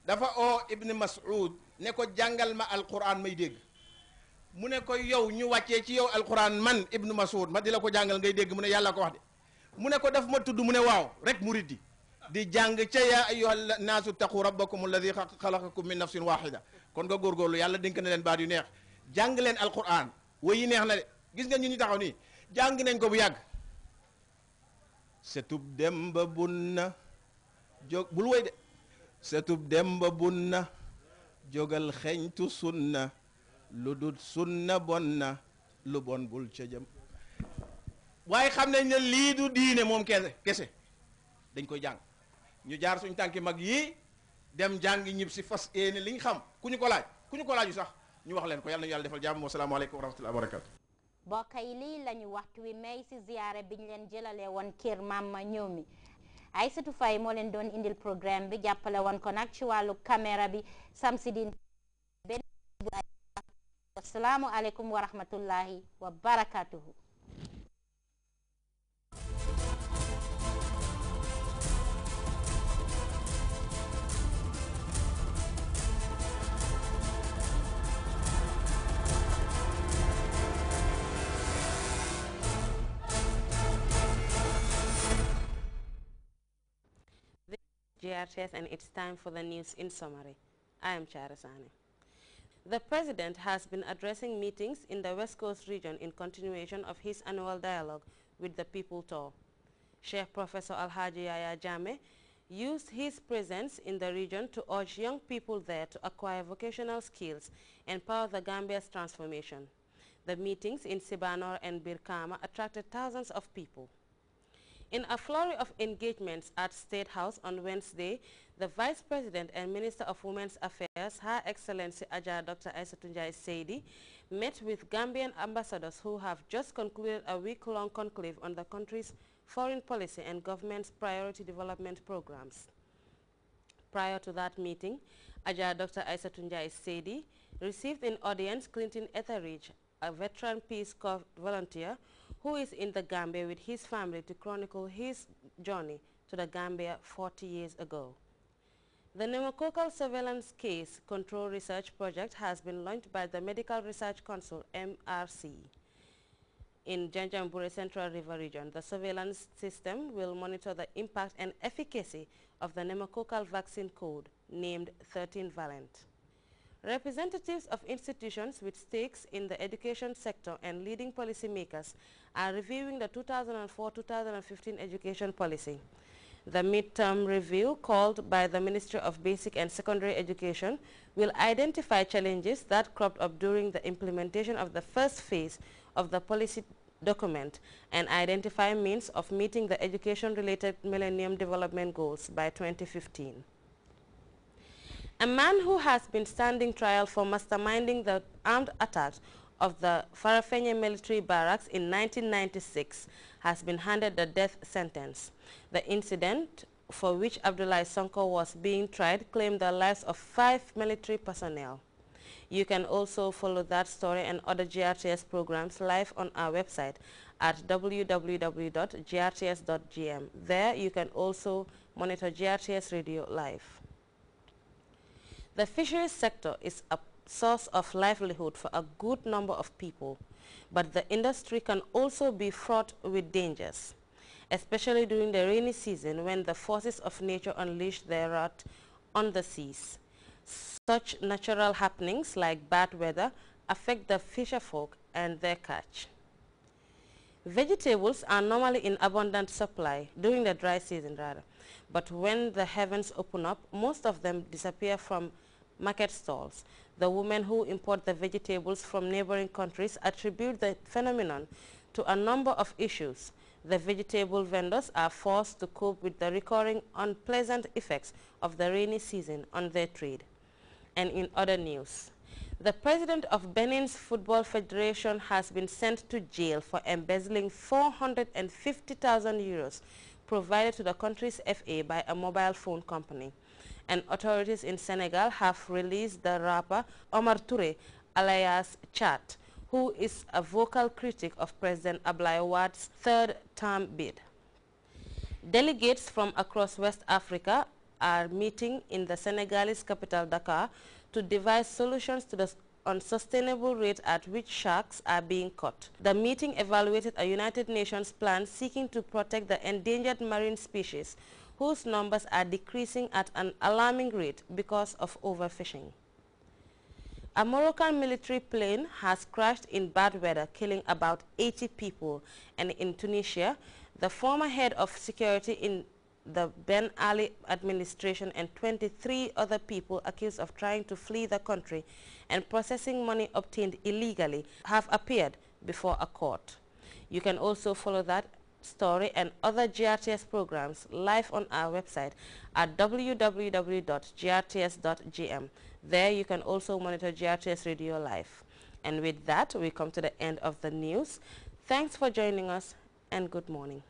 dafa oo Ibn Mas'ud ne ko jàngal ma alquran may dégg mu ne ko yow ñu wàccee ci yow alquran man Ibn Mas'ud ma di la ko jàngal ngay dégg mu ne yàlla ko wax de mu ne ko daf ma tudd mu ne waaw rek murid di jàng ca yaa ayyuha naasu taqu rabbakum alladi xalaqakum min nafsin wahida kon nga góorgóorlu yàlla dénk na leen baat yu neex jàng leen alquran way yi neex na de gis nga ñu ñu taxaw nii jàng nañ ko bu yàgg setub dem ba bunna jóg bul woy de setub dem ba bunna jógal xeñtu sunna lu dul sunna bon na lu bon bul ca jëm waaye xam nañ ne lii du diine moom kese dañ koy jàng ñu jaar suñ tànki mag yii dem jàngi ñib si fas yéene liñ xam ku ñu ko laaju sax ñu wax leen ko yàlla nañu yàlla defal jàmm wa salaamu aleykum wa rahmatullahi wa barakatu mbokk yi lii lañu waxtu wi may si ziyaare biñ leen jëlale woon kër Mama ñëw mi Aïssatou Faye moo leen doon indil programme bi jàppale woon ko nag ci wàllu caméra bi Samsidine benn assalaamu aleykum wa rahmatullahi wa barakatuhu GRTS, and it's time for the news in summary. I am Charasani. The President has been addressing meetings in the West Coast region in continuation of his annual dialogue with the People Tour. Sheikh Professor Alhaji Yaya Jame used his presence in the region to urge young people there to acquire vocational skills and power the Gambia's transformation. The meetings in Sibanor and Birkama attracted thousands of people. In a flurry of engagements at State House on Wednesday, the Vice President and Minister of Women's Affairs, Her Excellency Ajah Dr. Aissatou Njie Saidi, met with Gambian ambassadors who have just concluded a week-long conclave on the country's foreign policy and government's priority development programs. Prior to that meeting, Ajah Dr. Aissatou Njie Saidi received in audience Clinton Etheridge, a veteran Peace Corps volunteer who is in the Gambia with his family to chronicle his journey to the Gambia 40 years ago. The pneumococcal surveillance case control research project has been launched by the Medical Research Council, MRC. In Janjanbureh Central River region, the surveillance system will monitor the impact and efficacy of the pneumococcal vaccine code, named 13-valent. Representatives of institutions with stakes in the education sector and leading policymakers are reviewing the 2004-2015 education policy. The midterm review, called by the Ministry of Basic and Secondary Education, will identify challenges that cropped up during the implementation of the first phase of the policy document and identify means of meeting the education-related Millennium Development Goals by 2015. A man who has been standing trial for masterminding the armed attacks of the Farafenye military barracks in 1996 has been handed the death sentence. The incident, for which Abdullah Sonko was being tried, claimed the lives of 5 military personnel. You can also follow that story and other GRTS programs live on our website at www.grts.gm. There you can also monitor GRTS Radio live. The fisheries sector is a source of livelihood for a good number of people, but the industry can also be fraught with dangers, especially during the rainy season when the forces of nature unleash their wrath on the seas. Such natural happenings like bad weather affect the fisherfolk and their catch. Vegetables are normally in abundant supply during the dry season but when the heavens open up, most of them disappear from market stalls. The women who import the vegetables from neighboring countries attribute the phenomenon to a number of issues. The vegetable vendors are forced to cope with the recurring unpleasant effects of the rainy season on their trade. And in other news, the president of Benin's Football Federation has been sent to jail for embezzling 450,000 euros provided to the country's FA by a mobile phone company. And authorities in Senegal have released the rapper Omar Touré, alias Chat, who is a vocal critic of President Ablaye Wade's third-term bid. Delegates from across West Africa are meeting in the Senegalese capital Dakar to devise solutions to the unsustainable rate at which sharks are being caught. The meeting evaluated a United Nations plan seeking to protect the endangered marine species whose numbers are decreasing at an alarming rate because of overfishing. A Moroccan military plane has crashed in bad weather, killing about 80 people. And in Tunisia, the former head of security in the Ben Ali administration and 23 other people accused of trying to flee the country and processing money obtained illegally have appeared before a court. You can also follow that story and other GRTS programs live on our website at www.grts.gm. There you can also monitor GRTS Radio live. And with that, we come to the end of the news. Thanks for joining us and good morning.